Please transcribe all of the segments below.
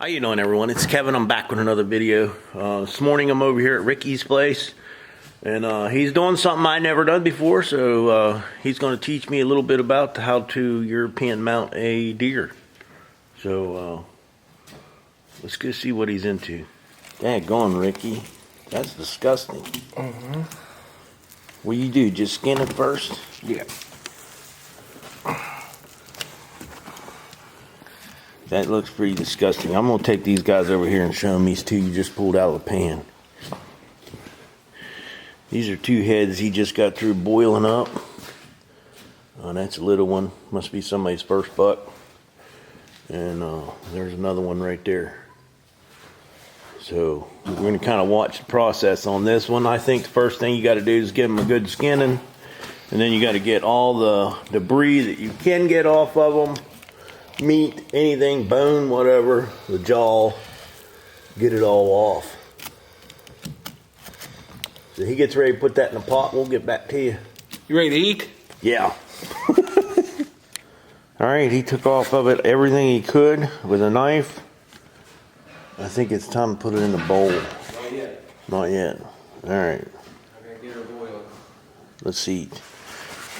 How you doing, everyone? It's Kevin. I'm back with another video. This morning I'm over here at Ricky's place, and he's doing something I never done before, so he's going to teach me a little bit about how to European mount a deer. So let's go see what he's into. Daggone, Ricky. That's disgusting. What do you do? Just skin it first? Yeah. That looks pretty disgusting. I'm gonna take these guys over here and show them these two you just pulled out of the pan. These are two heads he just got through boiling up. That's a little one. Must be somebody's first buck. And there's another one right there. So we're gonna kind of watch the process on this one. I think the first thing you gotta do is give them a good skinning. And then you gotta get all the debris that you can get off of them. Meat, anything, bone, whatever, the jaw, get it all off. So he gets ready to put that in the pot. We'll get back to you. You ready to eat? Yeah. All right, he took off of it everything he could with a knife. I think it's time to put it in the bowl. Not yet. Not yet. All right. I gotta get her boiling. Let's eat.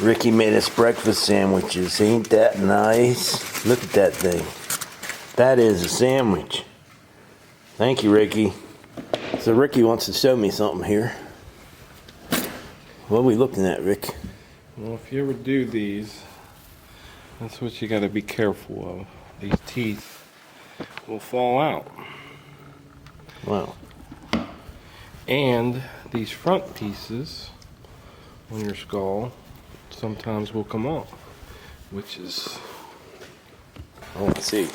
Ricky made us breakfast sandwiches. Ain't that nice? Look at that thing. That is a sandwich. Thank you, Ricky. So Ricky wants to show me something here. What are we looking at, Rick? Well, if you ever do these, that's what you gotta be careful of. These teeth will fall out. Wow. And these front pieces on your skull sometimes will come off, which is, Let's see.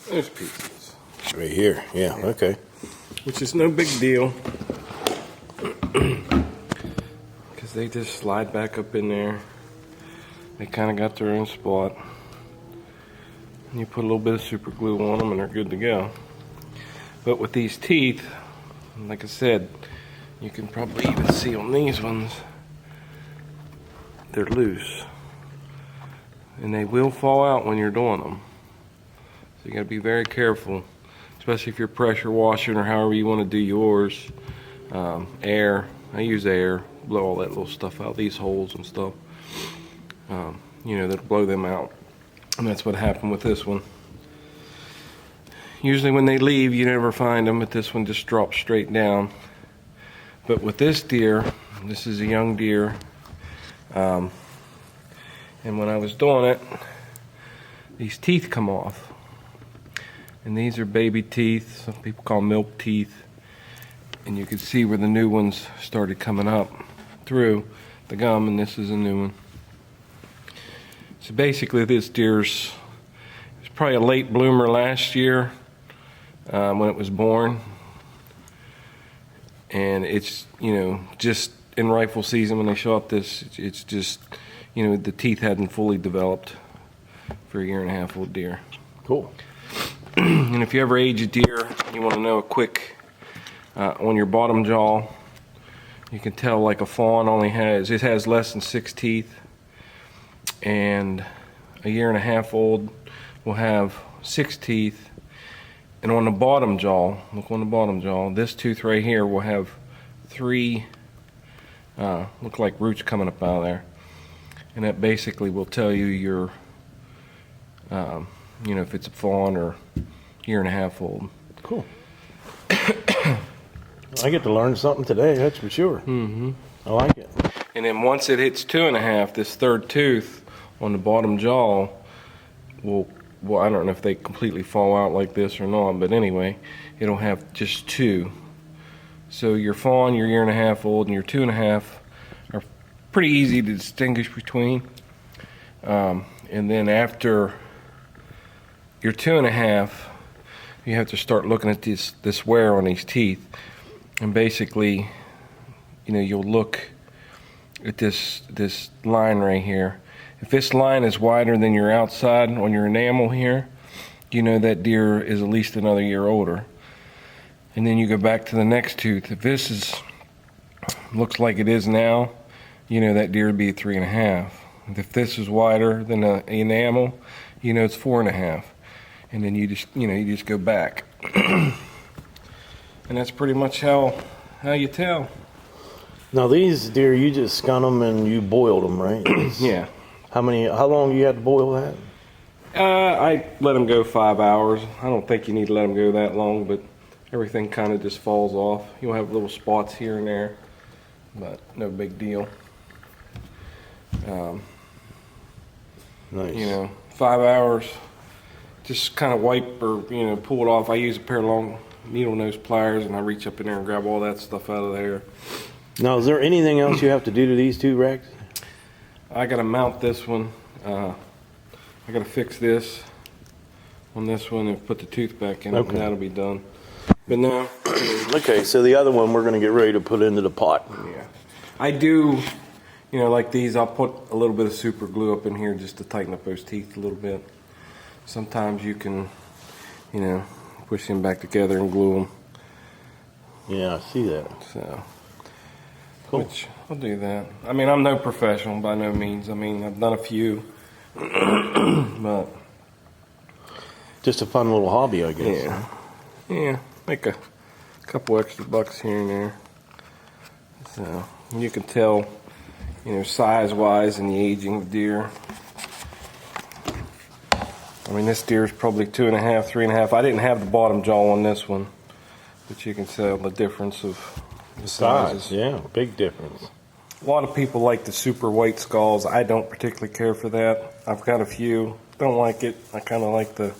there's pieces. Right here. Yeah, okay. Which is no big deal, because they just slide back up in there. They kind of got their own spot. And you put a little bit of super glue on them and they're good to go. But with these teeth, like I said, you can probably even see on these ones, they're loose. And they will fall out when you're doing them. So you gotta be very careful, especially if you're pressure washing or however you want to do yours. Air, I use air, blow all that little stuff out, these holes and stuff. You know, that'll blow them out. And that's what happened with this one. Usually when they leave, you never find them, but this one just drops straight down. But with this deer, this is a young deer, and when I was doing it, these teeth come off. And these are baby teeth, some people call milk teeth. And you can see where the new ones started coming up through the gum, and this is a new one. So basically this deer's, it was probably a late bloomer last year when it was born. And it's, you know, just in rifle season when they show up this, it's just, you know, the teeth hadn't fully developed for a 1.5-year old deer. Cool. And if you ever age a deer, you want to know a quick, on your bottom jaw, you can tell like a fawn only has, it has less than 6 teeth. And a 1.5-year old will have 6 teeth. And on the bottom jaw, look on the bottom jaw, this tooth right here will have 3, look like roots coming up out of there. And that basically will tell you your, you know, if it's a fawn or 1.5-year old. Cool. I get to learn something today, that's for sure. Mm-hmm. I like it. And then once it hits 2.5, this third tooth on the bottom jaw will, well, I don't know if they completely fall out like this or not, but anyway, it'll have just 2. So your fawn, your 1.5-year old, and your 2.5 are pretty easy to distinguish between. And then after your 2.5, you have to start looking at this wear on these teeth. And basically, you know, you'll look at this line right here. If this line is wider than your outside on your enamel here, you know that deer is at least another year older. And then you go back to the next tooth. If this is looks like it is now, you know that deer would be 3.5. If this is wider than the enamel, you know it's 4.5. and then you just go back. And that's pretty much how you tell. Now these deer, you just skun them and you boiled them, right? Yeah. How long you had to boil that? I let them go 5 hours. I don't think you need to let them go that long, but everything kind of just falls off. You'll have little spots here and there, but no big deal. Nice. 5 hours, just kind of wipe or, pull it off. I use a pair of long needle nose pliers and I reach up in there and grab all that stuff out of there. Now, is there anything else you have to do to these two racks? I got to mount this one. I got to fix this on this one and put the tooth back in it, and that'll be done. But now, Okay, so the other one we're going to get ready to put into the pot. yeah, I do, like these, I'll put a little bit of super glue up in here just to tighten up those teeth a little bit. Sometimes you can, push them back together and glue them. Yeah, I see that. So, Cool. which I'll do that. I mean, I'm no professional by no means. I mean, I've done a few, but Just a fun little hobby, I guess. yeah, make a couple extra bucks here and there. So you can tell, size-wise and the aging of deer. I mean, this deer is probably 2.5, 3.5. I didn't have the bottom jaw on this one, but you can tell the difference of the sizes. Yeah, big difference. A lot of people like the super white skulls. I don't particularly care for that. I've got a few. Don't like it. I kind of like the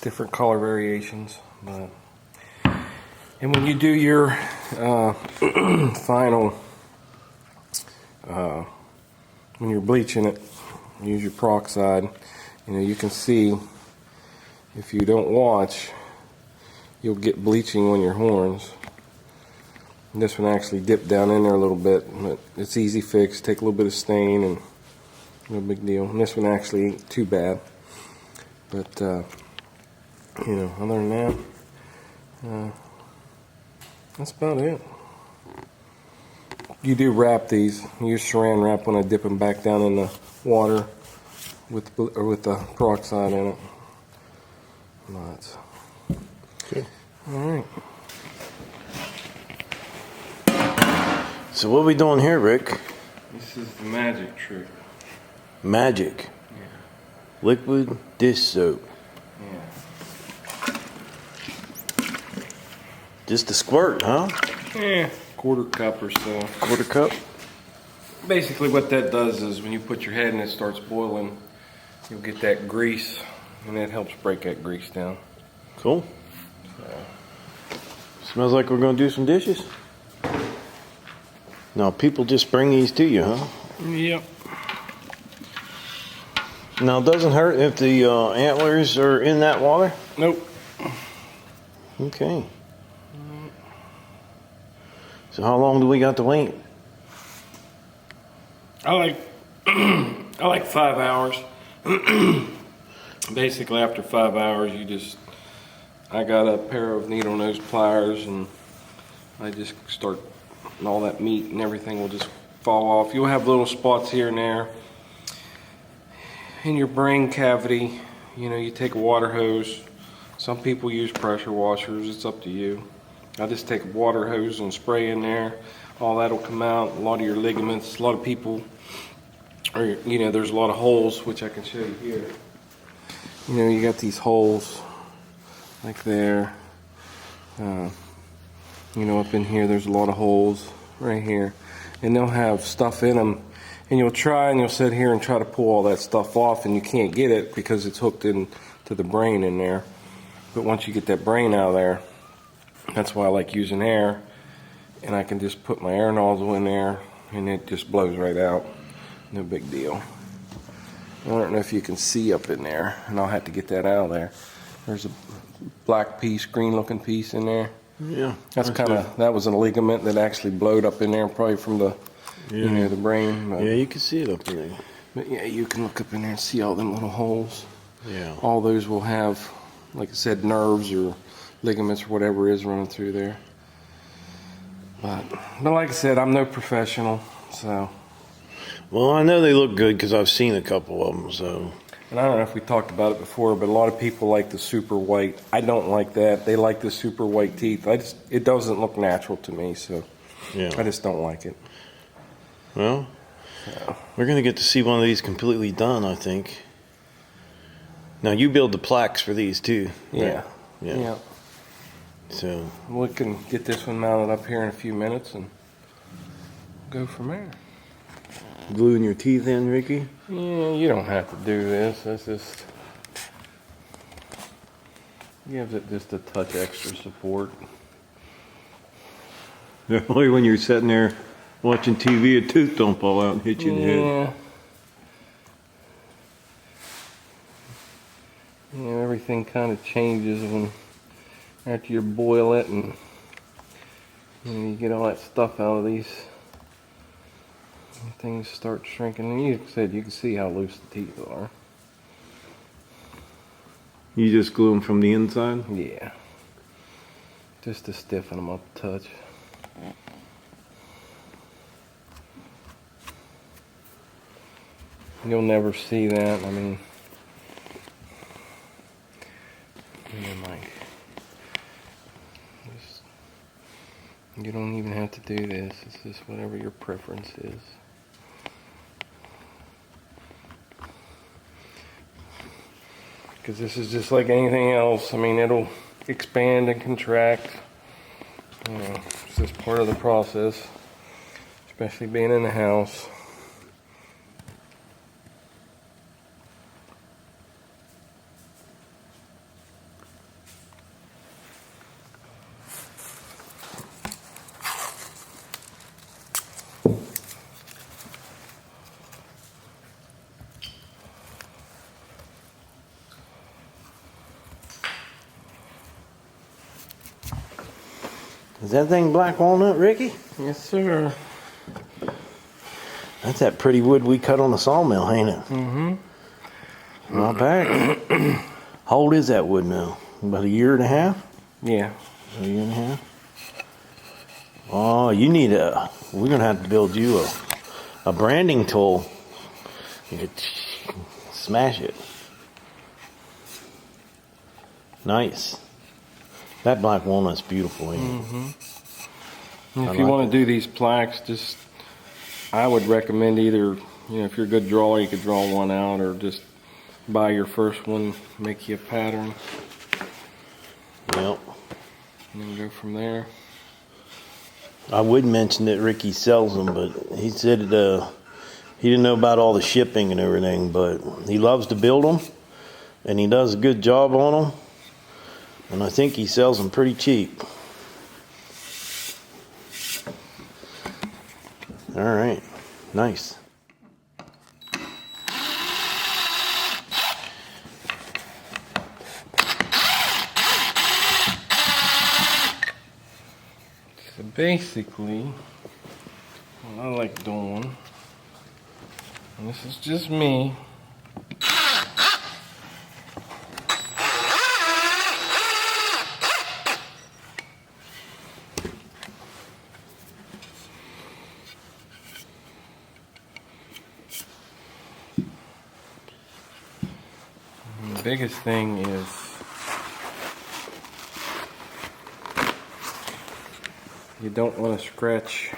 different color variations. But and when you do your final, when you're bleaching it, use your peroxide. You can see if you don't watch, you'll get bleaching on your horns. And this one actually dipped down in there a little bit, but it's easy fix. Take a little bit of stain and no big deal. And this one actually ain't too bad. But, other than that, that's about it. You do wrap these. Use saran wrap when I dip them back down in the water with the peroxide in it. But, Okay. all right. So what are we doing here, Rick? This is the magic trick. Magic. Yeah. Liquid dish soap. Yeah. Just a squirt, huh? Yeah. Quarter cup or so. Quarter cup? Basically what that does is when you put your head and it starts boiling, you'll get that grease, and that helps break that grease down. Cool. Smells like we're going to do some dishes. Now, people just bring these to you, huh? Yep. Now, it doesn't hurt if the antlers are in that water? Nope. Okay. So how long do we got to wait? I like 5 hours. Basically, after 5 hours, I got a pair of needle nose pliers, and I just start, and all that meat and everything will just fall off. You'll have little spots here and there. In your brain cavity, you take a water hose. Some people use pressure washers. It's up to you. I just take a water hose and spray in there. All that'll come out. A lot of your ligaments. A lot of people, there's a lot of holes, which I can show you here. You got these holes like there. Up in here, there's a lot of holes right here, and they'll have stuff in them. And you'll sit here and try to pull all that stuff off, and you can't get it because it's hooked into the brain in there. But once you get that brain out of there, that's why I like using air, and I can just put my air nozzle in there, and it just blows right out. No big deal. I don't know if you can see up in there, and I'll have to get that out of there. There's a black piece, green looking piece in there. Yeah. That was a ligament that actually blowed up in there, probably from the the brain. But, Yeah, you can see it up there. but yeah, you can look up in there and see all them little holes. Yeah. All those will have, like I said, nerves or ligaments or whatever is running through there. But like I said, I'm no professional, so. Well, I know they look good because I've seen a couple of them, so. And I don't know if we talked about it before, but a lot of people like the super white. I don't like that. They like the super white teeth. It doesn't look natural to me, so Yeah. I just don't like it. Well, we're going to get to see one of these completely done, I think. Now, you build the plaques for these, too. Yeah. Yeah. Yeah. So, We can get this one mounted up here in a few minutes and go from there. gluing your teeth in, Ricky? Yeah, you don't have to do this. That's just gives it just a touch extra support. Only when you're sitting there watching TV, a tooth don't fall out and hit you in the head. Yeah, everything kind of changes when after you boil it and you get all that stuff out of these. Things start shrinking, and you said you can see how loose the teeth are. You just glue them from the inside? Yeah, just to stiffen them up a touch. You'll never see that. I mean, you don't even have to do this. It's just whatever your preference is. Because this is just like anything else. I mean, it'll expand and contract. You know, it's just part of the process, especially being in the house. Is that thing black walnut, Ricky? Yes, sir. That's that pretty wood we cut on the sawmill, ain't it? Mm-hmm. Not bad. How old is that wood now? About a year and a half? Yeah. A year and a half? Oh, you need we're going to have to build you a branding tool. You could smash it. Nice. That black walnut's beautiful, ain't it? Mm-hmm. If you want to do these plaques, I would recommend either, if you're a good drawer, you could draw one out, or just buy your first one, make you a pattern. Yep. And then go from there. I would mention that Ricky sells them, but he said he didn't know about all the shipping and everything, but he loves to build them, and he does a good job on them. And I think he sells them pretty cheap. All right, nice. So basically, what I like doing, and this is just me, the biggest thing is you don't want to scratch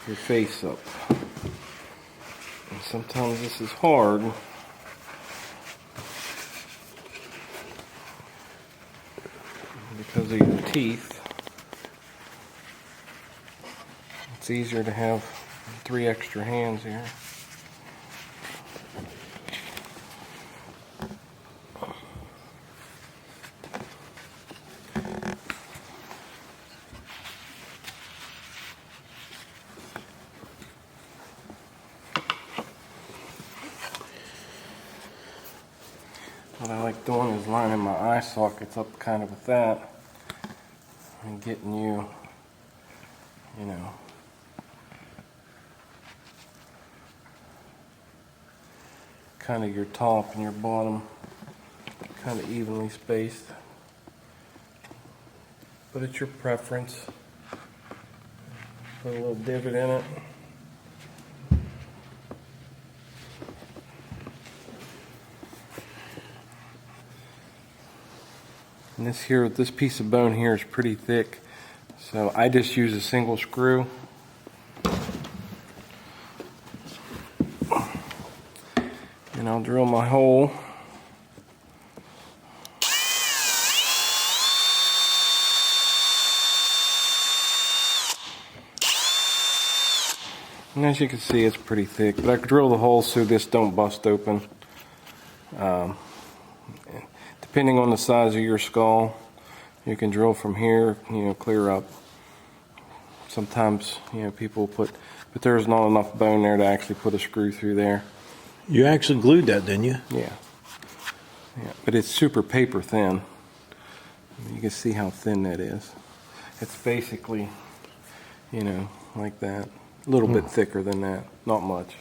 your face up. And sometimes this is hard because of your teeth. It's easier to have 3 extra hands here. What I like doing is lining my eye sockets up kind of with that and getting you, kind of your top and your bottom kind of evenly spaced. But it's your preference. Put a little divot in it. And this piece of bone here is pretty thick, so I just use a single screw. And I'll drill my hole. And as you can see, it's pretty thick, but I can drill the hole so this don't bust open. Depending on the size of your skull, you can drill from here, clear up. Sometimes, people put, but there's not enough bone there to actually put a screw through there. You actually glued that, didn't you? Yeah. But it's super paper thin. You can see how thin that is. It's basically, like that. A little bit thicker than that, not much.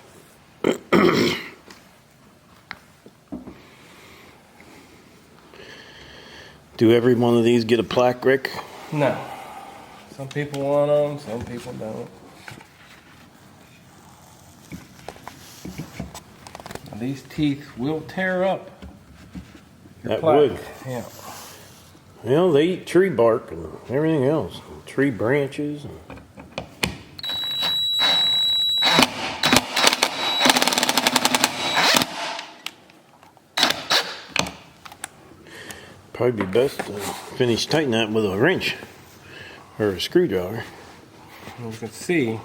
Do every one of these get a plaque, Rick? No. Some people want them, some people don't. These teeth will tear up your That plaque. would. Yeah. Well, they eat tree bark and everything else, tree branches. Probably be best to finish tightening that with a wrench or a screwdriver. You can see,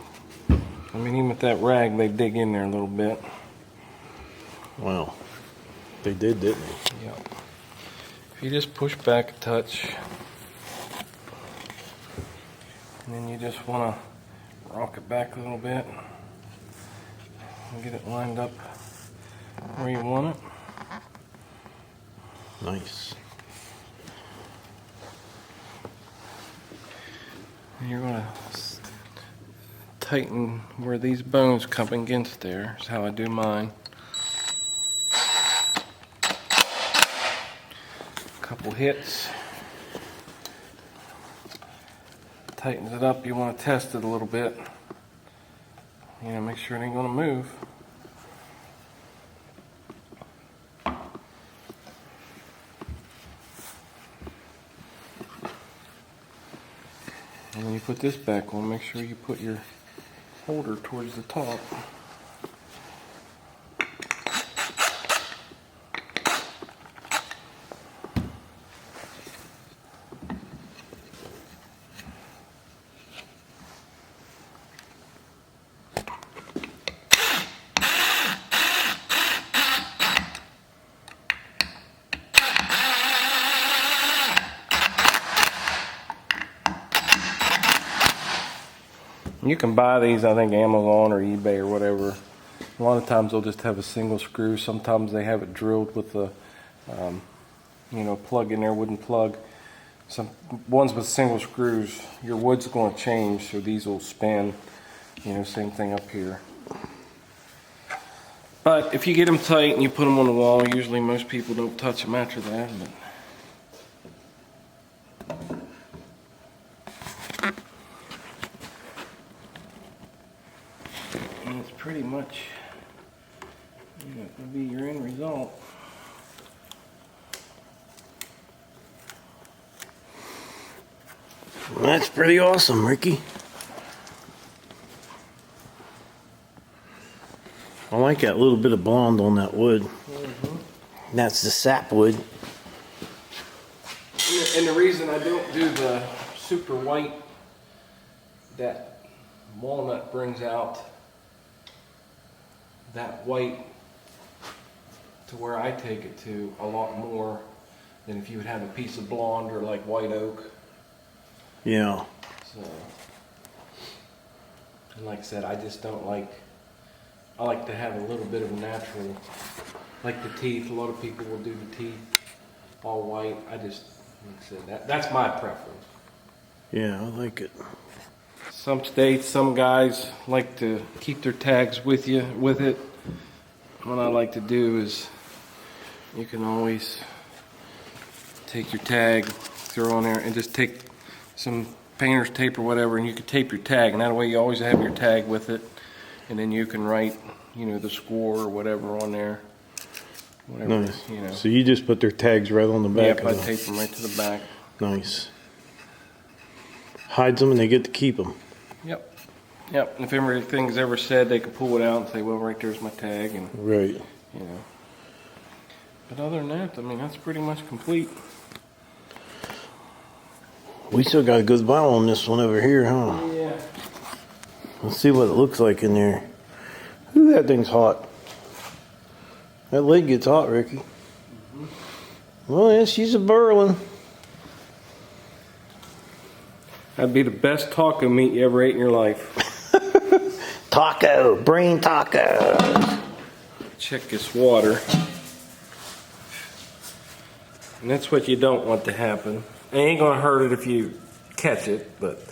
even with that rag, they dig in there a little bit. Wow. They did, didn't they? Yeah. If you just push back a touch, and then you just want to rock it back a little bit and get it lined up where you want it. Nice. And you're going to tighten where these bones come against there. Is how I do mine. Couple hits. Tightens it up. You want to test it a little bit. Make sure it ain't going to move. And when you put this back on, make sure you put your holder towards the top. You can buy these, I think, Amazon or eBay or whatever. A lot of times they'll just have a single screw. Sometimes they have it drilled with a, plug in there, wooden plug. Some ones with single screws, your wood's going to change, so these will spin. Same thing up here. But if you get them tight and you put them on the wall, usually most people don't touch them after that. But and it's pretty much going to be your end result. That's pretty awesome, Ricky. I like that little bit of blonde on that wood. Mm-hmm. That's the sapwood. And the reason I don't do the super white, that walnut brings out that white to where I take it to a lot more than if you would have a piece of blonde or like white oak. Yeah. So, and like I said, I just don't like, I like to have a little bit of natural, like the teeth. A lot of people will do the teeth all white. I just, like I said, that's my preference. Yeah, I like it. Some states, some guys like to keep their tags with it. What I like to do is, you can always take your tag, throw on there, and just take some painter's tape or whatever, and you can tape your tag, and that way you always have your tag with it, and then you can write, the score or whatever on there. whatever, Nice. you know. So you just put their tags right on the back. Yep, I tape them right to the back. Nice. Hides them and they get to keep them. Yep. Yep. And if everything's ever said, they can pull it out and say, well, right there's my tag, and Right. you know. But other than that, I mean, that's pretty much complete. We still got a good vinyl on this one over here, huh? Yeah. Let's see what it looks like in there. Ooh, that thing's hot. That lid gets hot, Ricky. Well, yeah, she's a burrowing. That'd be the best taco meat you ever ate in your life. Taco, brain tacos. Check this water. And that's what you don't want to happen. It ain't gonna hurt it if you catch it, but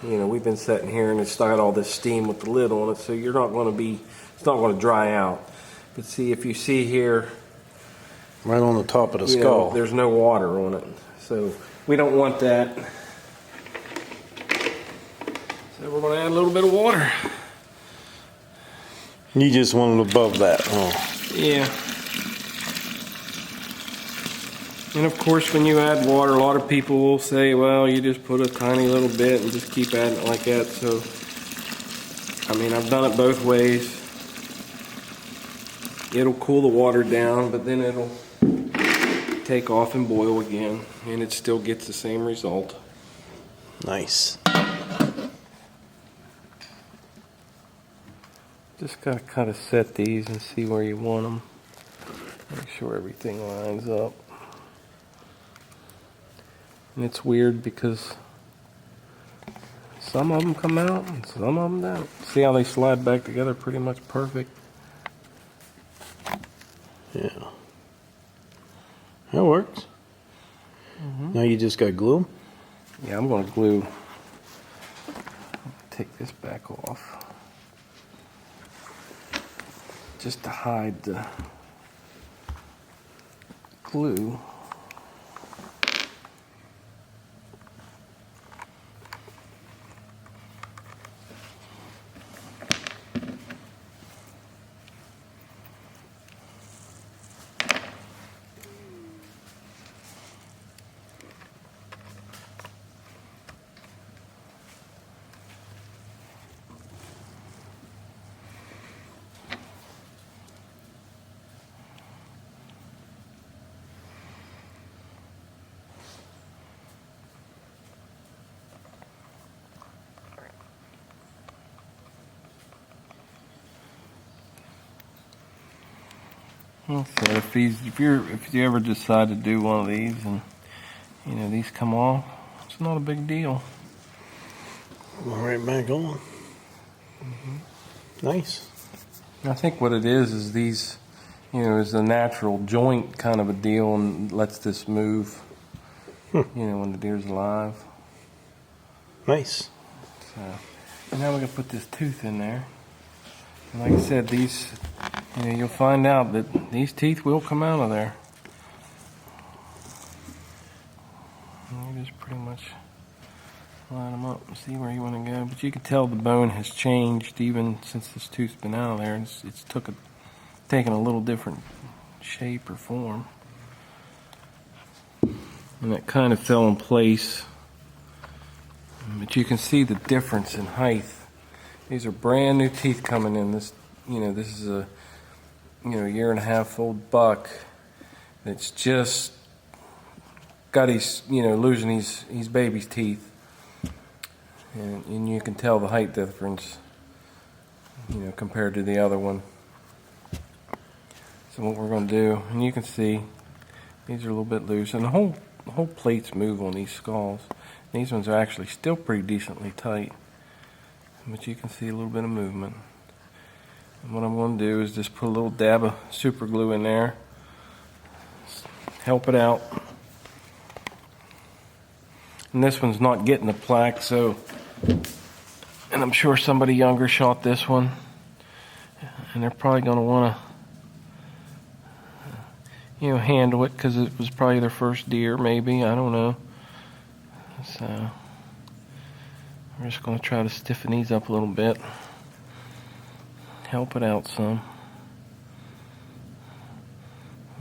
you know, we've been sitting here and it's got all this steam with the lid on it, so it's not gonna dry out. But see, if you see here, Right on the top of the you skull. know, there's no water on it. So we don't want that. So we're gonna add a little bit of water. You just want it above that, huh? Yeah. And of course, when you add water, a lot of people will say, well, you just put a tiny little bit and just keep adding it like that. So, I mean, I've done it both ways. It'll cool the water down, but then it'll take off and boil again, and it still gets the same result. Nice. Just gotta kind of set these and see where you want them. Make sure everything lines up. And it's weird because some of them come out and some of them don't. See how they slide back together pretty much perfect? Yeah. That works. Now you just got glue 'em? Yeah, I'm gonna glue. Take this back off. Just to hide the glue. So if you ever decide to do one of these and you know these come off, it's not a big deal. Right back on. Nice. I think what it is these, you know, is a natural joint kind of a deal and lets this move. You know, when the deer's alive. Nice. So, and now we're gonna put this tooth in there. And like I said, these, you know, you'll find out that these teeth will come out of there. And you just pretty much line them up and see where you want to go. But you can tell the bone has changed even since this tooth's been out of there. It's taken a little different shape or form. And it kind of fell in place. But you can see the difference in height. These are brand new teeth coming in. This, you know, this is a, you know, 1.5-year old buck that's just got his, you know, losing his baby's teeth. And you can tell the height difference, you know, compared to the other one. So what we're going to do, and you can see these are a little bit loose, and the whole plates move on these skulls. These ones are actually still pretty decently tight, but you can see a little bit of movement. And what I'm going to do is just put a little dab of super glue in there, help it out. And this one's not getting the plaque, so, and I'm sure somebody younger shot this one, and they're probably going to want to, you know, handle it because it was probably their first deer, maybe, I don't know. So we're just going to try to stiffen these up a little bit, help it out some.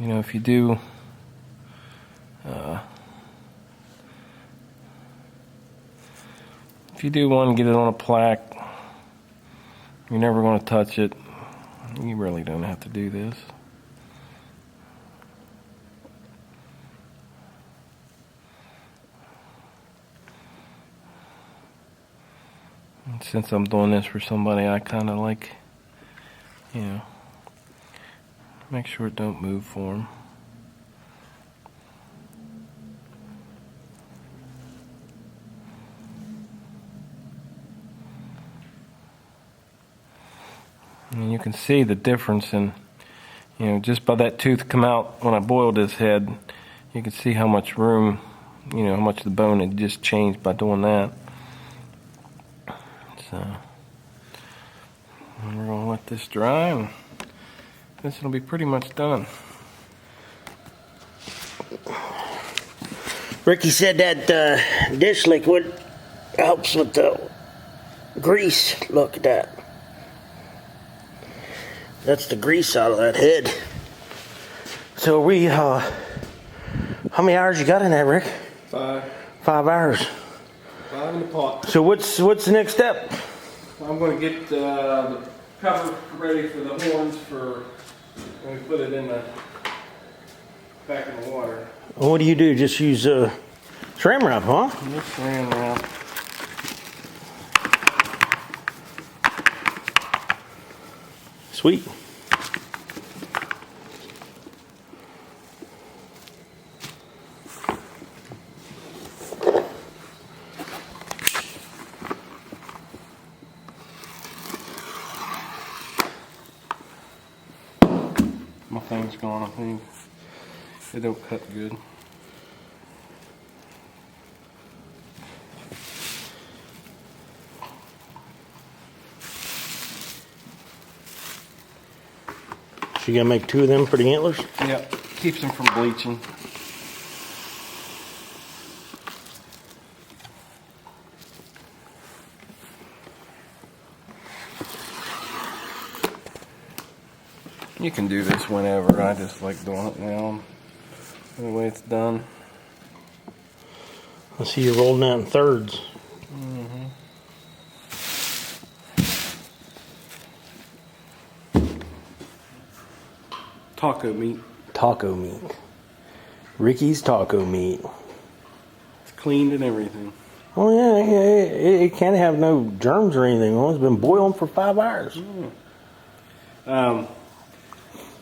You know, if you do want to get it on a plaque, you're never going to touch it. You really don't have to do this. And since I'm doing this for somebody, I kind of like, you know, make sure it don't move for them. And you can see the difference in, you know, just by that tooth come out when I boiled his head, you can see how much room, you know, how much the bone had just changed by doing that. So, we're going to let this dry, and this will be pretty much done. Ricky said that dish liquid helps with the grease. Look at that. That's the grease out of that head. So we, how many hours you got in that, Rick? 5. 5 hours. 5 in the pot. So what's the next step? I'm going to get the cover ready for the horns for when we put it in the back in the water. What do you do? Just use saran wrap, huh? Just saran wrap. Sweet. My thing's gone, I think. It don't cut good. So you gotta make 2 of them for the antlers? Yep, keeps them from bleaching. You can do this whenever. I just like doing it now. The way it's done. I see you rolling that in thirds. Taco meat. Taco meat. Ricky's taco meat. It's cleaned and everything. Oh yeah, it can't have no germs or anything. It's been boiling for 5 hours.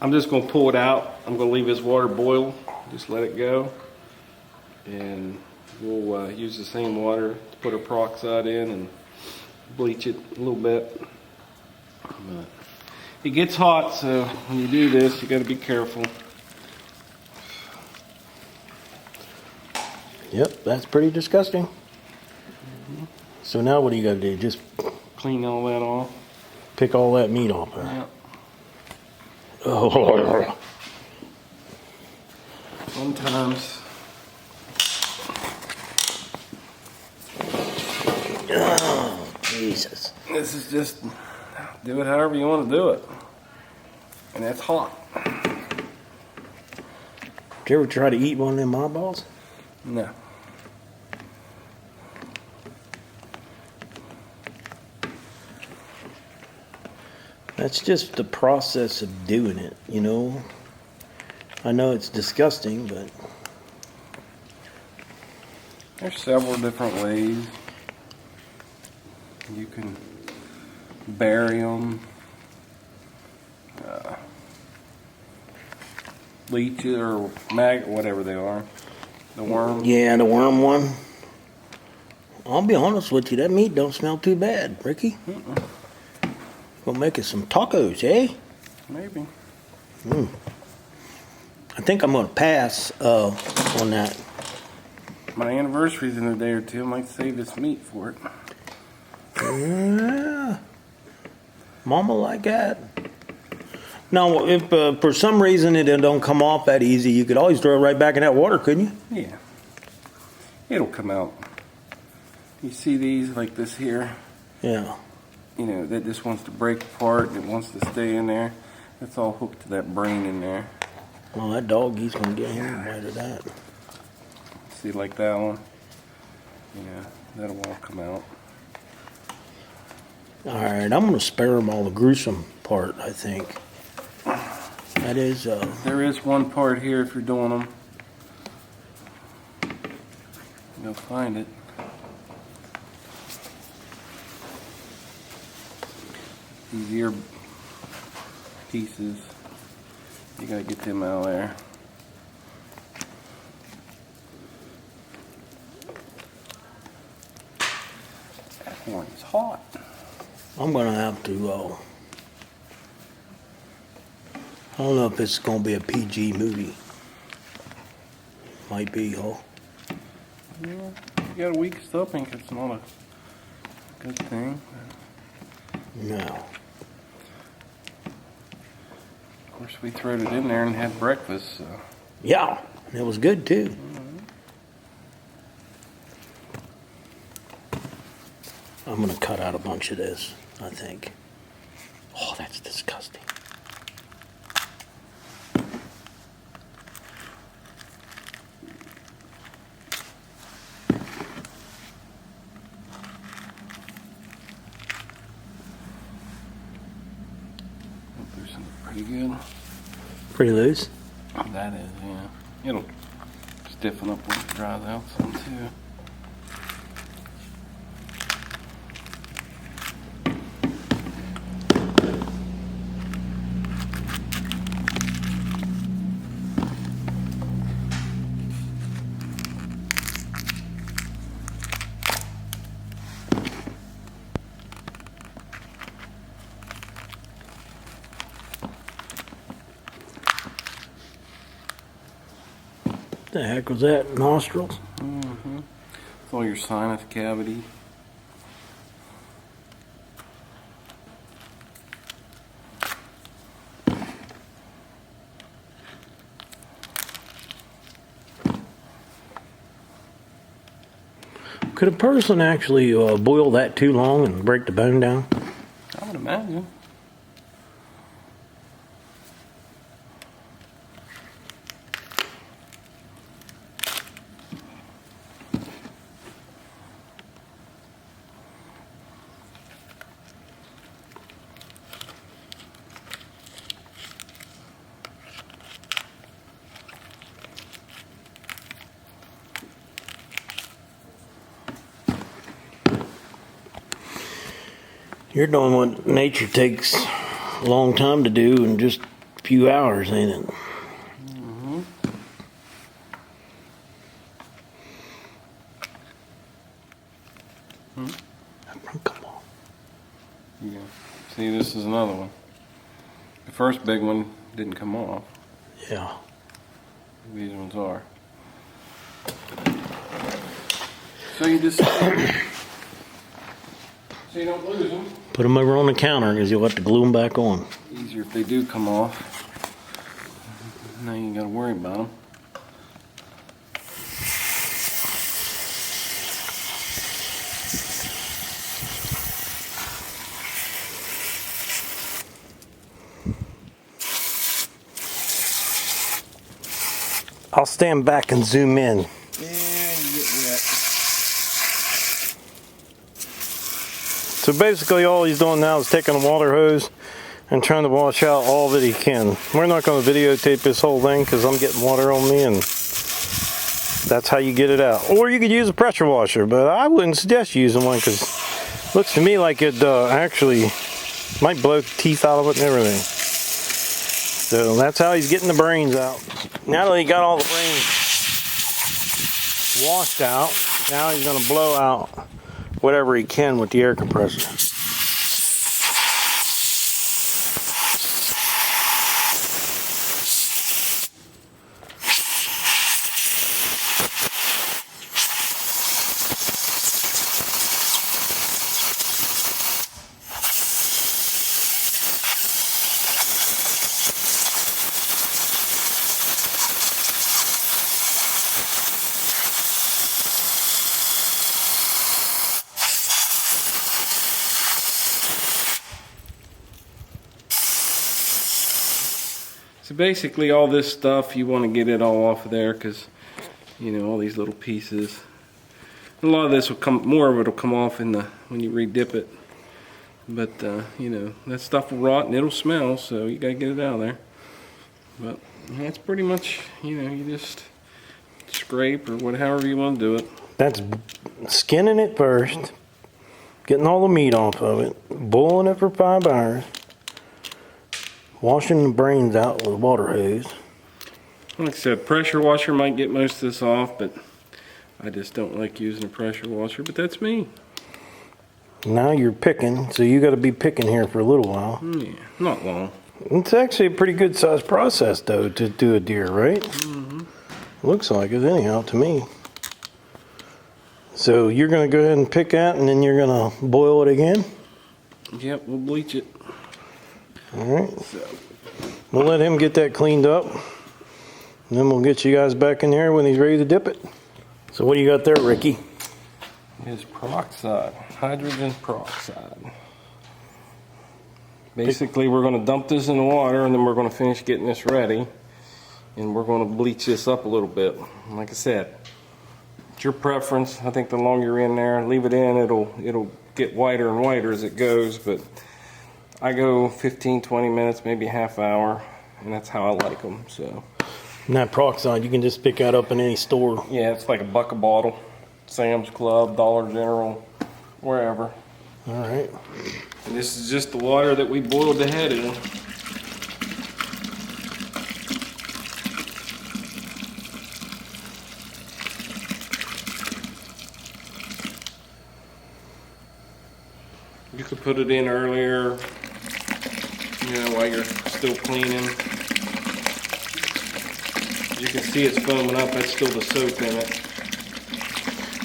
I'm just going to pull it out. I'm going to leave this water boil. Just let it go. And we'll use the same water to put our peroxide in and bleach it a little bit. But it gets hot, so when you do this, you got to be careful. Yep, that's pretty disgusting. So now what do you got to do? Just Clean all that off. pick all that meat off. Huh? Yeah. Oh. Sometimes. Oh, Jesus. This is just do it however you want to do it. And it's hot. Did you ever try to eat one of them eyeballs? No. That's just the process of doing it, you know. I know it's disgusting, but There's several different ways. You can bury them, leech it, or whatever they are. The worm. yeah, the worm one. I'll be honest with you, that meat don't smell too bad, Ricky. Gonna make us some tacos, eh? Maybe. I think I'm gonna pass on that. My anniversary's in a day or two. I might save this meat for it. Yeah. Mama like that. Now, if for some reason it don't come off that easy, you could always throw it right back in that water, couldn't you? Yeah. It'll come out. You see these like this here? Yeah. You know, that just wants to break apart and it wants to stay in there. That's all hooked to that brain in there. Well, that dog, he's gonna get him right of that. See, like that one? Yeah, that'll all come out. All right, I'm gonna spare him all the gruesome part, I think. That is, There is one part here if you're doing them. Go find it. These ear pieces, you gotta get them out of there. That horn's hot. I'm gonna have to, I don't know if it's gonna be a PG movie. Might be, huh? Yeah, you got a weak stomach, it's not a good thing. No. Of course, we threw it in there and had breakfast, so. Yeah, it was good too. I'm gonna cut out a bunch of this, I think. Oh, that's disgusting. Loosen it pretty good. Pretty loose. That is, yeah. It'll stiffen up when it dries out some too. The heck was that? Nostrils? Mm-hmm. It's all your sinus cavity. Could a person actually boil that too long and break the bone down? I would imagine. You're doing what nature takes a long time to do in just a few hours, ain't it? Mm-hmm. Come on. Yeah. See, this is another one. The first big one didn't come off. Yeah. These ones are. So you just so you don't lose them. Put them over on the counter because you'll have to glue them back on. Easier if they do come off. Now you ain't got to worry about them. I'll stand back and zoom in. Yeah, you get wet. So basically all he's doing now is taking a water hose and trying to wash out all that he can. We're not going to videotape this whole thing because I'm getting water on me, and that's how you get it out. Or you could use a pressure washer, but I wouldn't suggest using one because it looks to me like it actually might blow the teeth out of it and everything. So that's how he's getting the brains out. Now that he got all the brains washed out, now he's going to blow out whatever he can with the air compressor. So basically all this stuff, you want to get it all off of there because, you know, all these little pieces. A lot of this will come, more of it will come off in the, when you re-dip it. But, you know, that stuff will rot and it'll smell, so you gotta get it out of there. But that's pretty much, you know, you just scrape or whatever you want to do it. That's skinning it first, getting all the meat off of it, boiling it for 5 hours, washing the brains out with a water hose. Like I said, pressure washer might get most of this off, but I just don't like using a pressure washer, but that's me. Now you're picking, so you got to be picking here for a little while. Yeah, not long. It's actually a pretty good sized process though to do a deer, right? Mm-hmm. Looks like it anyhow to me. So you're going to go ahead and pick that and then you're going to boil it again? Yep, we'll bleach it. All right. We'll let him get that cleaned up. And then we'll get you guys back in here when he's ready to dip it. So what do you got there, Ricky? Is peroxide, hydrogen peroxide. Basically, we're going to dump this in the water and then we're going to finish getting this ready. And we're going to bleach this up a little bit. Like I said, it's your preference. I think the longer you're in there, leave it in, it'll get whiter and whiter as it goes. But I go 15, 20 minutes, maybe a half hour, and that's how I like them. So. And that peroxide, you can just pick that up in any store. Yeah, it's like $1 a bottle. Sam's Club, Dollar General, wherever. All right. And this is just the water that we boiled the head in. You could put it in earlier, you know, while you're still cleaning. You can see it's foaming up. That's still the soap in it.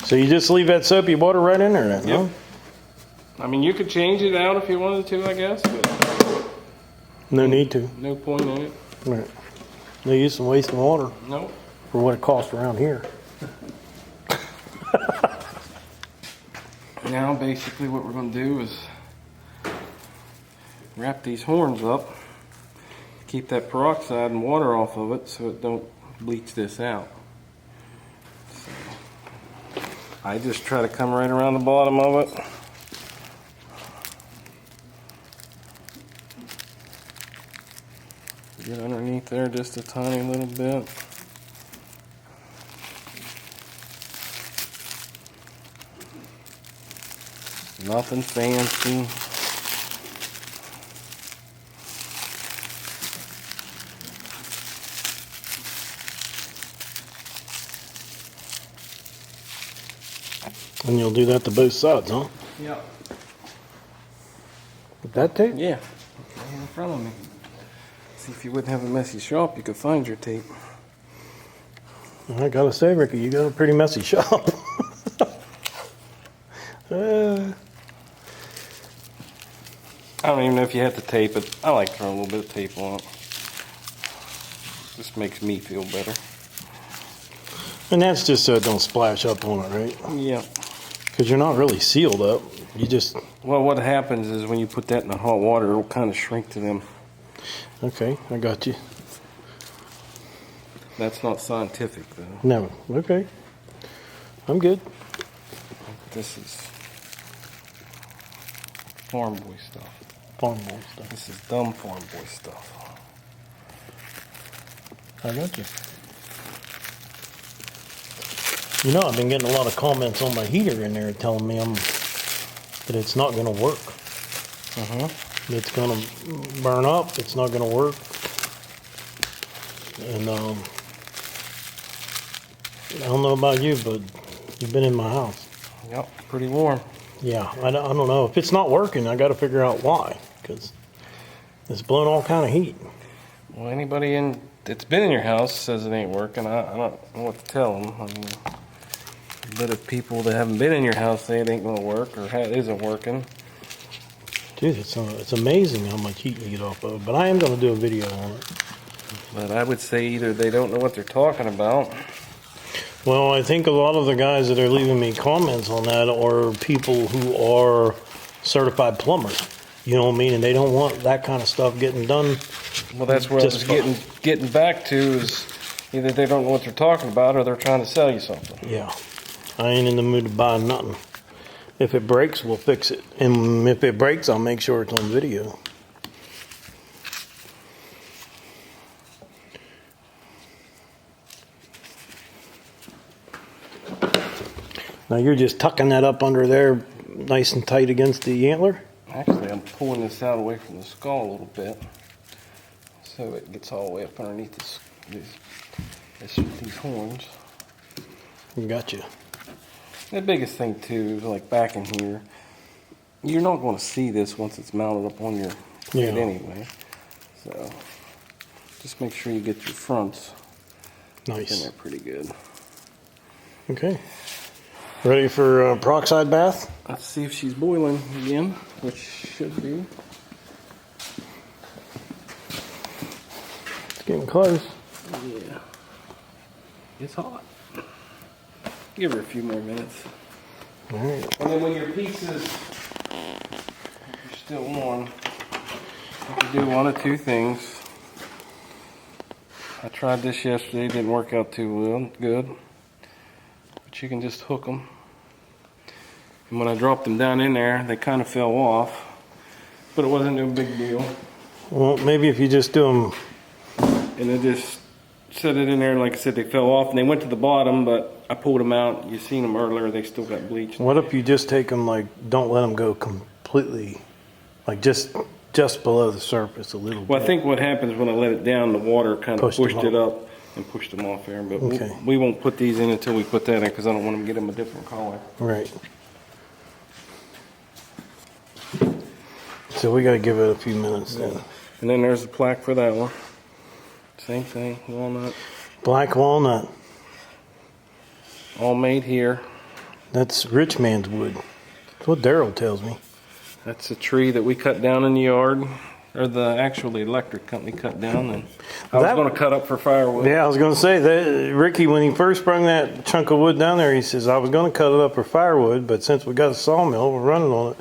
So you just leave that soapy water right in there then, Yep. huh? I mean, you could change it out if you wanted to, I guess, but No need to. no point in it. Right. No use in wasting water Nope. for what it costs around here. Now, basically, what we're going to do is wrap these horns up, keep that peroxide and water off of it so it don't bleach this out. So, I just try to come right around the bottom of it. Get underneath there just a tiny little bit. Nothing fancy. And you'll do that to both sides, huh? Yeah. With that tape? Yeah. Right in front of me. See, if you wouldn't have a messy shop, you could find your tape. I gotta say, Ricky, you got a pretty messy shop. I don't even know if you have to tape it. I like throwing a little bit of tape on it. Just makes me feel better. And that's just so it don't splash up on it, right? Yeah. Because you're not really sealed up. You just... Well, what happens is when you put that in the hot water, it'll kind of shrink to them. Okay, I got you. That's not scientific, though. No, okay. I'm good. This is farm boy stuff. Farm boy stuff. This is dumb farm boy stuff. I got you. You know, I've been getting a lot of comments on my heater in there telling me that it's not going to work. It's going to burn up. It's not going to work. And I don't know about you, but you've been in my house. Yep, pretty warm. Yeah, I don't know. If it's not working, I got to figure out why. Because it's blowing all kind of heat. Well, anybody that's been in your house says it ain't working. I don't know what to tell them. I mean, but if people that haven't been in your house say it ain't going to work or it isn't working. Dude, it's amazing how much heat you get off of it. But I am going to do a video on it. But I would say either they don't know what they're talking about. Well, I think a lot of the guys that are leaving me comments on that are people who are certified plumbers. You know what I mean? And they don't want that kind of stuff getting done Well, that's where I Just was getting back to is either they don't know what they're talking about or they're trying to sell you something. Yeah, I ain't in the mood to buy nothing. If it breaks, we'll fix it. And if it breaks, I'll make sure it's on video. Now you're just tucking that up under there nice and tight against the antler? Actually, I'm pulling this out away from the skull a little bit so it gets all the way up underneath these horns. Gotcha. The biggest thing too is like back in here, you're not going to see this once it's mounted up on your plate anyway. So just make sure you get your fronts in there pretty good. Okay. Ready for a peroxide bath? Let's see if she's boiling again, which should be. It's getting close. Yeah. It's hot. Give her a few more minutes. All right. And then when your pieces are still on, you can do one of two things. I tried this yesterday, didn't work out too well, good. But you can just hook them. And when I dropped them down in there, they kind of fell off. But it wasn't no big deal. Well, maybe if you just do them. And I just set it in there, like I said, they fell off and they went to the bottom, but I pulled them out. You seen them earlier, they still got bleached. What if you just take them, like, don't let them go completely, like just below the surface a little bit? Well, I think what happens when I let it down, the water kind of pushed it up and pushed them off there. But Okay. we won't put these in until we put that in because I don't want them to get them a different color. Right. So we got to give it a few minutes then. And then there's the plaque for that one. Same thing, walnut. Black walnut. All made here. That's rich man's wood. That's what Daryl tells me. That's a tree that we cut down in the yard, or the actually electric company cut down, and I was going to cut up for firewood. Yeah, I was going to say that Ricky, when he first sprung that chunk of wood down there, he says, I was going to cut it up for firewood, but since we got a sawmill, we're running on it.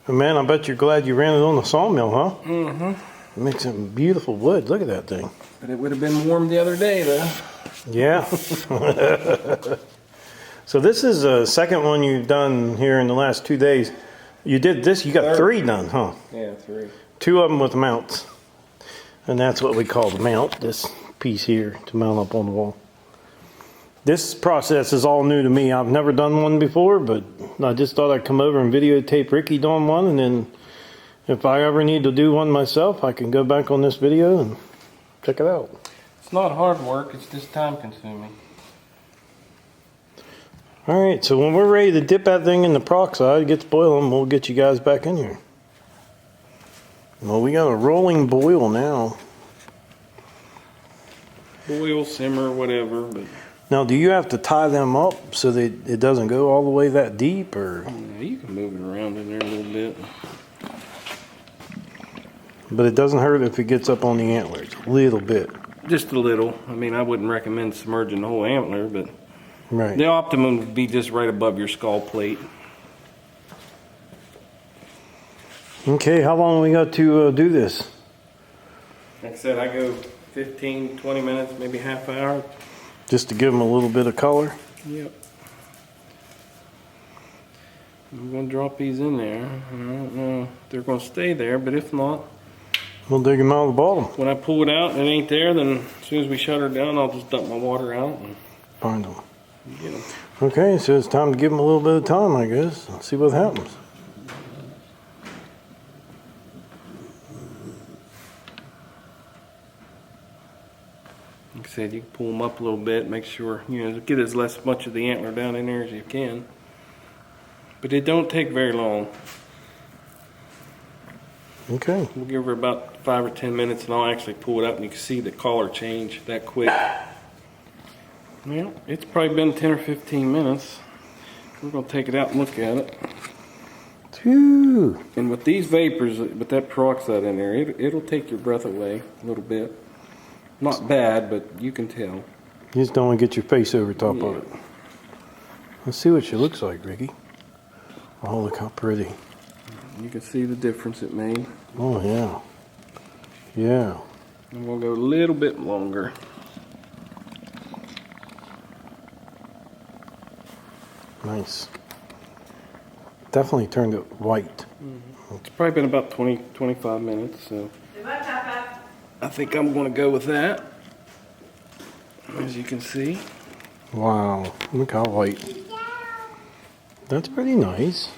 And man, I bet you're glad you ran it on the sawmill, huh? Mm-hmm. It makes some beautiful wood. Look at that thing. But it would have been warm the other day, though. Yeah. So this is the second one you've done here in the last 2 days. You did this, you got Third. 3 done, huh? Yeah, 3. 2 of them with mounts. And that's what we call the mount, this piece here to mount up on the wall. This process is all new to me. I've never done one before, but I just thought I'd come over and videotape Ricky doing one, and then if I ever need to do one myself, I can go back on this video and check it out. It's not hard work, it's just time consuming. All right, so when we're ready to dip that thing in the peroxide, it gets boiling, we'll get you guys back in here. Well, we got a rolling boil now. Boil, simmer, whatever, but Now, do you have to tie them up so that it doesn't go all the way that deep, or? yeah, you can move it around in there a little bit. But it doesn't hurt if it gets up on the antlers, a little bit. Just a little. I mean, I wouldn't recommend submerging the whole antler, but Right. the optimum would be just right above your skull plate. Okay, how long we got to do this? Like I said, I go 15, 20 minutes, maybe half hour. Just to give them a little bit of color? Yep. I'm going to drop these in there. I don't know if they're going to stay there, but if not, We'll dig them out of the bottom. when I pull it out and it ain't there, then as soon as we shut her down, I'll just dump my water out and Find them. get them. Okay, so it's time to give them a little bit of time, I guess. See what happens. Like I said, you can pull them up a little bit, make sure, get as much of the antler down in there as you can. But it don't take very long. Okay. We'll give her about 5 or 10 minutes and I'll actually pull it up and you can see the color change that quick. Well, it's probably been 10 or 15 minutes. We're going to take it out and look at it. Phew. And with these vapors, with that peroxide in there, it'll take your breath away a little bit. Not bad, but you can tell. You just don't want to get your face over top of it. Let's see what she looks like, Ricky. Oh, look how pretty. You can see the difference it made. Oh, yeah. Yeah. And we'll go a little bit longer. Nice. Definitely turned it white. It's probably been about 20-25 minutes, so I think I'm going to go with that. As you can see. Wow, look how white. That's pretty nice.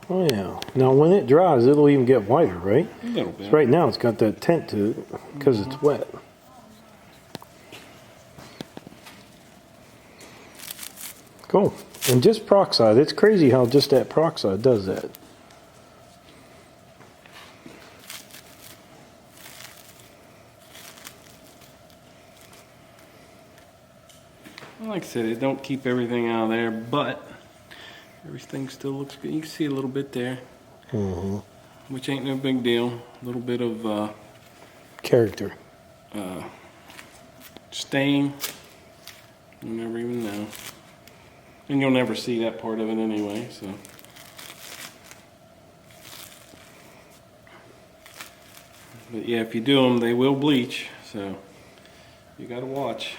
Oh yeah. Now when it dries, it'll even get whiter, right? A little bit. Right now it's got that tint to it because it's wet. Cool. And just peroxide. It's crazy how just that peroxide does that. Like I said, it don't keep everything out of there, but everything still looks good. You can see a little bit there, which ain't no big deal. A little bit of Character. stain. You never even know. And you'll never see that part of it anyway, so. But yeah, if you do them, they will bleach, so you gotta watch.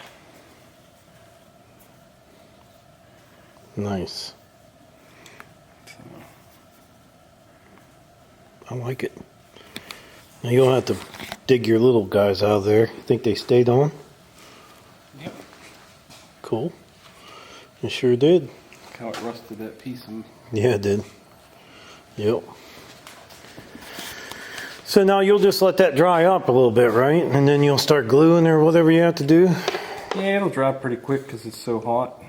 Nice. I like it. Now you don't have to dig your little guys out of there. Think they stayed on? Yep. Cool. It sure did. Look how it rusted that piece of. Yeah, it did. Yep. So now you'll just let that dry up a little bit, right? And then you'll start gluing or whatever you have to do. Yeah, it'll dry pretty quick because it's so hot.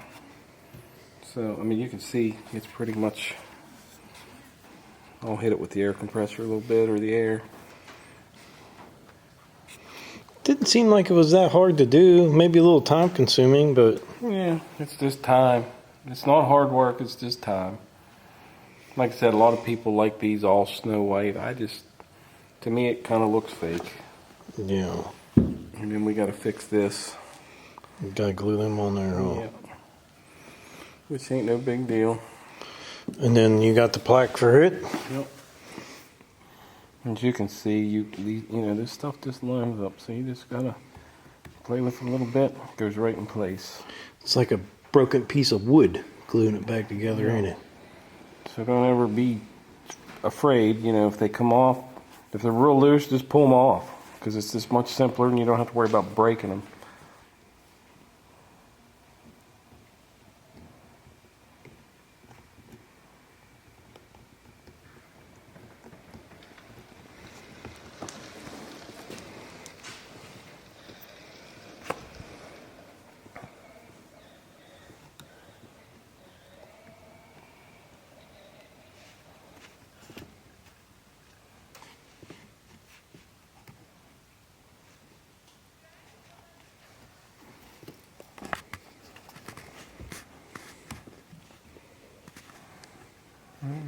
So, I mean, you can see it's pretty much. I'll hit it with the air compressor a little bit, or the air. Didn't seem like it was that hard to do. Maybe a little time consuming, but Yeah, it's just time. It's not hard work, it's just time. Like I said, a lot of people like these all Snow White. To me, it kind of looks fake. yeah, And then we got to fix this. you gotta glue them on there. Huh? Yep. Which ain't no big deal. And then you got the plaque for it. Yep. As you can see, you know, this stuff just lines up. So you just gotta play with it a little bit. It goes right in place. It's like a broken piece of wood gluing it back together, ain't it? So don't ever be afraid. You know, if they come off, if they're real loose, just pull them off because it's just much simpler, and you don't have to worry about breaking them.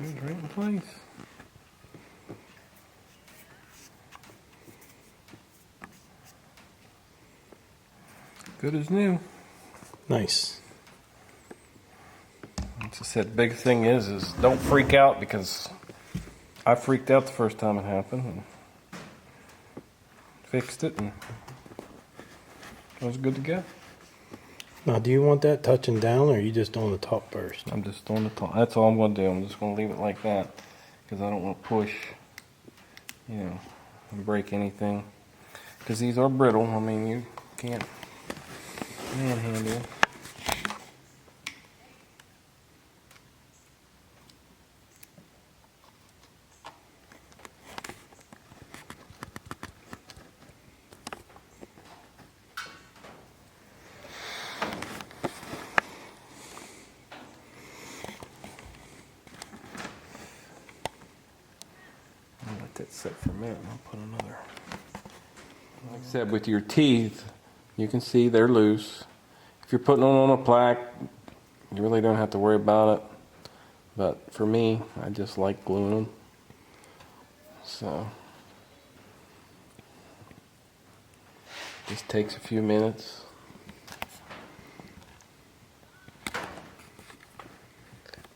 It's right in place. Good as new. Nice. Like I said, the big thing is don't freak out, because I freaked out the first time it happened and fixed it, and it was good to go. Now, do you want that touching down, or are you just on the top first? I'm just on the top. That's all I'm going to do. I'm just going to leave it like that because I don't want to push, you know, and break anything. Because these are brittle. I mean, you can't manhandle. Let that set for a minute and I'll put another. Like I said, with your teeth, you can see they're loose. If you're putting them on a plaque, you really don't have to worry about it. But for me, I just like gluing them. So, just takes a few minutes.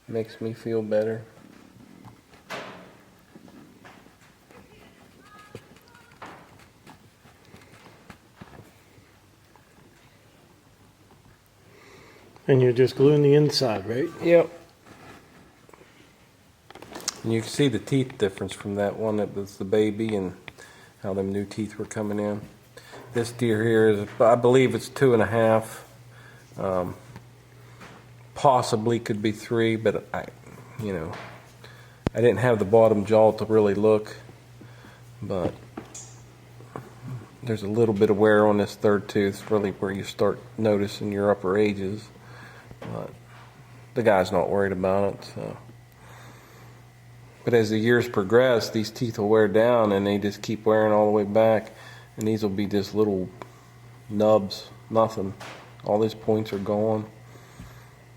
Makes me feel better. And you're just gluing the inside, right? Yep. And you can see the teeth difference from that one that was the baby and how them new teeth were coming in. This deer here is, I believe it's 2.5. Possibly could be 3, but I didn't have the bottom jaw to really look, but there's a little bit of wear on this third tooth, really where you start noticing your upper ages, but the guy's not worried about it. So. But as the years progress, these teeth will wear down and they just keep wearing all the way back, and these will be just little nubs, nothing. All these points are gone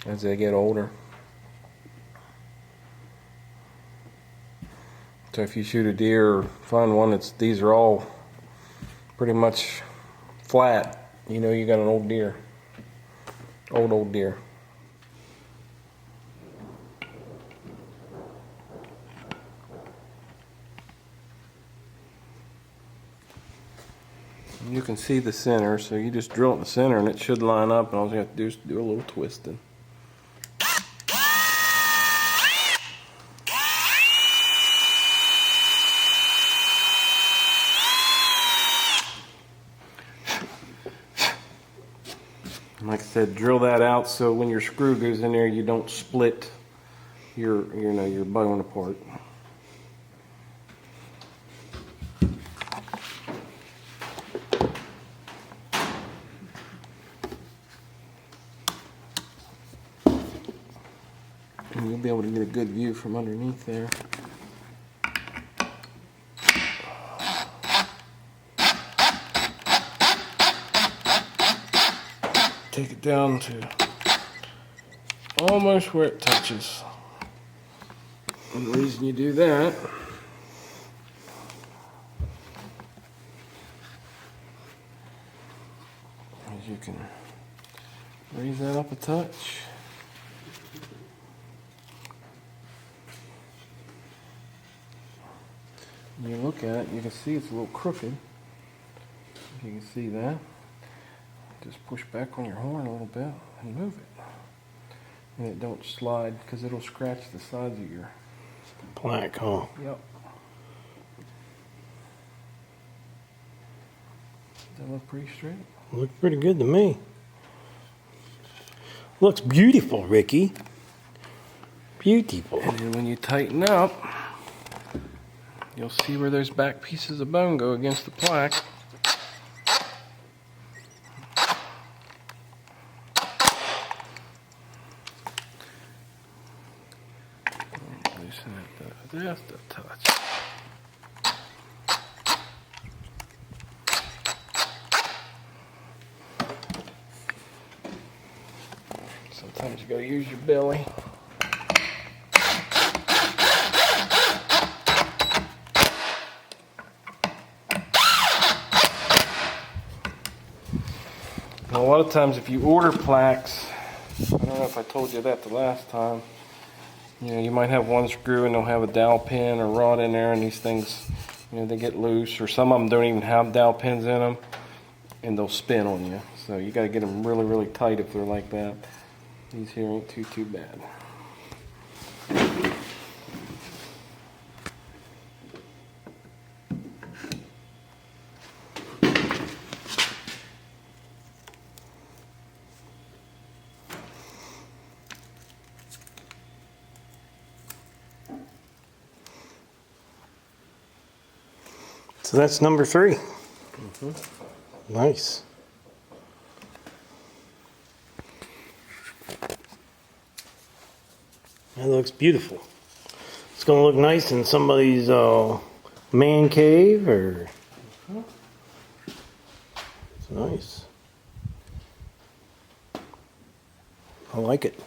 as they get older. So if you shoot a deer or find one these are all pretty much flat, you know you got an old deer. Old deer. You can see the center, so you just drill it in the center and it should line up, and all you have to do is do a little twisting. Like I said, drill that out so when your screw goes in there, you don't split your bone apart. And you'll be able to get a good view from underneath there. Take it down to almost where it touches. And the reason you do that is you can raise that up a touch. When you look at it, you can see it's a little crooked. If you can see that. Just push back on your horn a little bit and move it. And it don't slide because it'll scratch the sides of your Plaque, huh? Yep. Does that look pretty straight? Looks pretty good to me. Looks beautiful, Ricky. Beautiful. And then when you tighten up, you'll see where those back pieces of bone go against the plaque. Loosen it just a touch. Sometimes you gotta use your belly. Now, a lot of times if you order plaques, I don't know if I told you that the last time, you might have one screw and they'll have a dowel pin or rod in there, and these things, they get loose, or some of them don't even have dowel pins in them, and they'll spin on you. So you got to get them really, really tight if they're like that. These here ain't too bad. So that's number 3. Nice. That looks beautiful. It's going to look nice in somebody's man cave, or it's nice. I like it.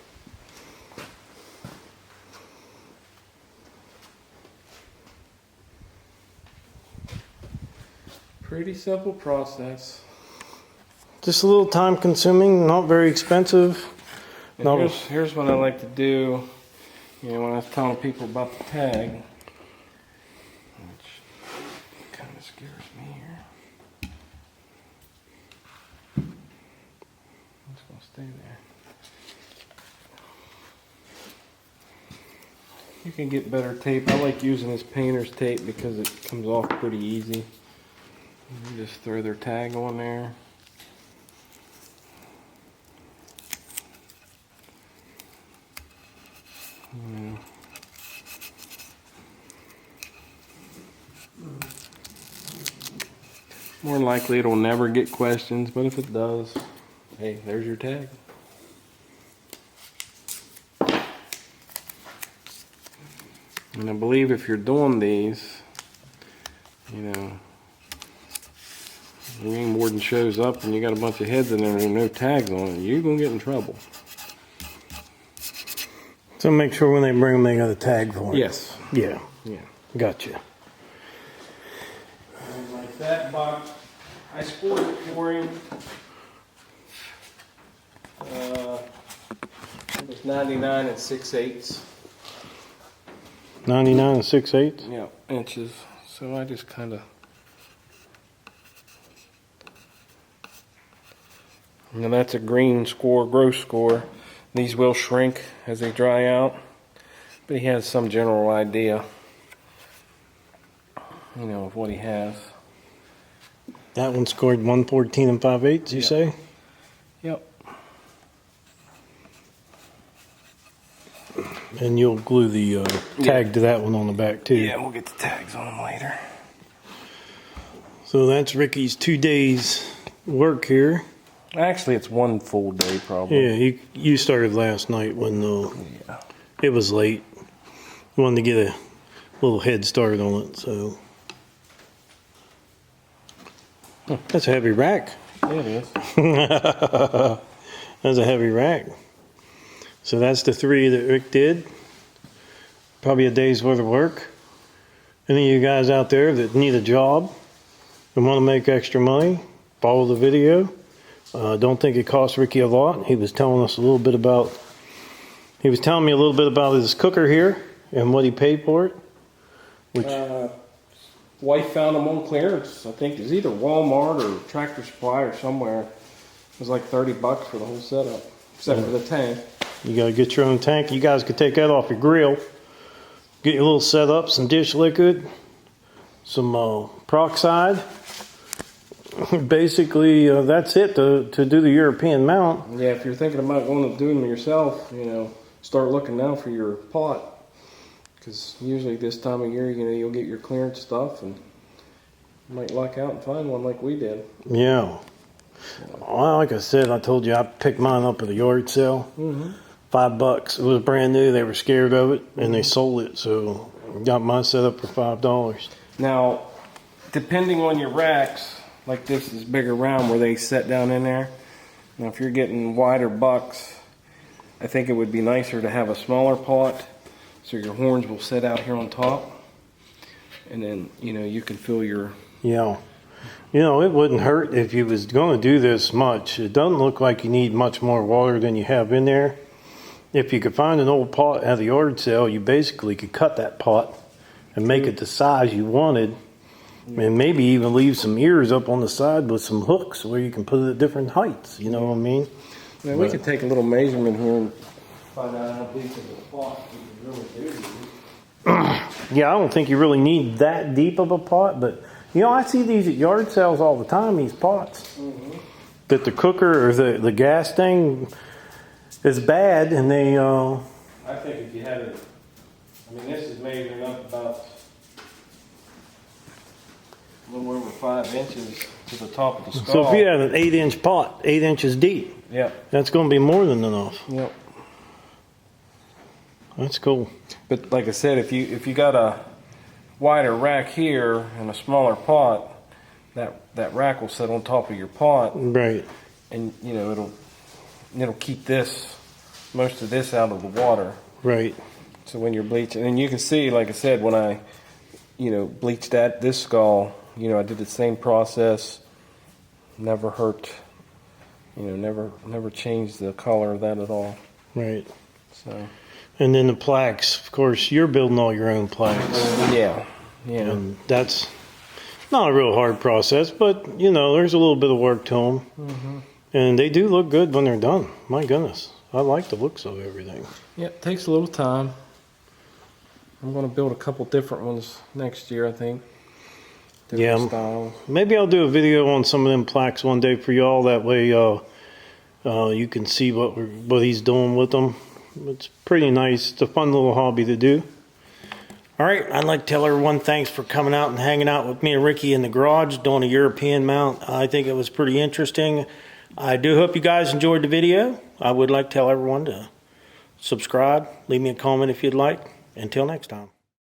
Pretty simple process. Just a little time consuming, not very expensive. And here's what I like to do, when I was telling people about the tag, which kind of scares me here. I'm just going to stay there. You can get better tape. I like using this painter's tape because it comes off pretty easy. You just throw their tag on there. More than likely it'll never get questions, but if it does, hey, there's your tag. And I believe if you're doing these, you know, your ring warden shows up and you got a bunch of heads in there and no tags on it, you're gonna get in trouble. So make sure when they bring them, they got a tag for it. Yes. Yeah. Yeah. Gotcha. And like that box, I scored it for him. It was 99 and 6/8. 99 and 6/8. Yeah, inches. So I just kind of. Now that's a green score, gross score. These will shrink as they dry out, but he has some general idea, you know, of what he has. That one scored 114 and 5/8. You say? Yep. And you'll glue the tag to that one on the back too. Yeah, we'll get the tags on them later. So that's Ricky's 2 days work here. Actually, it's one full day probably. Yeah, you started last night when Yeah. it was late. You wanted to get a little head start on it, so. That's a heavy rack. Yeah, it is. That's a heavy rack. So that's the 3 that Rick did. Probably a day's worth of work. Any of you guys out there that need a job and want to make extra money, follow the video. Don't think it cost Ricky a lot. He was telling us a little bit about, he was telling me a little bit about his cooker here and what he paid for it. Which Wife found them on clearance. I think it's either Walmart or Tractor Supply or somewhere. It was like $30 for the whole setup, except for the tank. you got to get your own tank. You guys could take that off your grill. Get your little setup, some dish liquid, some peroxide. Basically, that's it to do the European mount. Yeah, if you're thinking about going to doing them yourself, you know, start looking now for your pot. Because usually this time of year, you know, you'll get your clearance stuff and you might luck out and find one like we did. Yeah. Well, like I said, I told you I picked mine up at a yard sale. Mm-hmm. $5. It was brand new. They were scared of it and they sold it. So got mine set up for $5. Now, depending on your racks, like this is bigger round where they set down in there. Now, if you're getting wider bucks, I think it would be nicer to have a smaller pot so your horns will sit out here on top. And then, you know, you can fill your... Yeah. You know, it wouldn't hurt if you was going to do this much. It doesn't look like you need much more water than you have in there. If you could find an old pot at the yard sale, you basically could cut that pot and make it the size you wanted. And maybe even leave some ears up on the side with some hooks where you can put it at different heights. You know what I mean? Now, we could take a little measurement here and find out how deep of a pot we can really do. Yeah, I don't think you really need that deep of a pot, but you know, I see these at yard sales all the time, these pots. Mm-hmm. That the cooker or the gas thing is bad and they... I think if you had it, I mean, this is measuring up about a little over 5 inches to the top of the skull. So if you had an 8-inch pot, 8 inches deep, yeah, that's going to be more than enough. yep. That's cool. But like I said, if you got a wider rack here and a smaller pot, that rack will sit on top of your pot, Right. and you know it'll keep most of this out of the water. Right. So when you're bleaching, and you can see, like I said, when I bleached this skull, I did the same process. Never hurt. Never changed the color of that at all. Right. So. And then the plaques, of course, you're building all your own plaques. Yeah. Yeah. And that's not a real hard process, but, there's a little bit of work to them. Mm-hmm. And they do look good when they're done. My goodness. I like the looks of everything. Yeah, it takes a little time. I'm going to build a couple different ones next year, I think. Yeah. Different styles. Maybe I'll do a video on some of them plaques one day for y'all. That way you can see what he's doing with them. It's pretty nice. It's a fun little hobby to do. All right, I'd like to tell everyone thanks for coming out and hanging out with me and Ricky in the garage doing a European mount. I think it was pretty interesting. I do hope you guys enjoyed the video. I would like to tell everyone to subscribe, leave me a comment if you'd like. Until next time.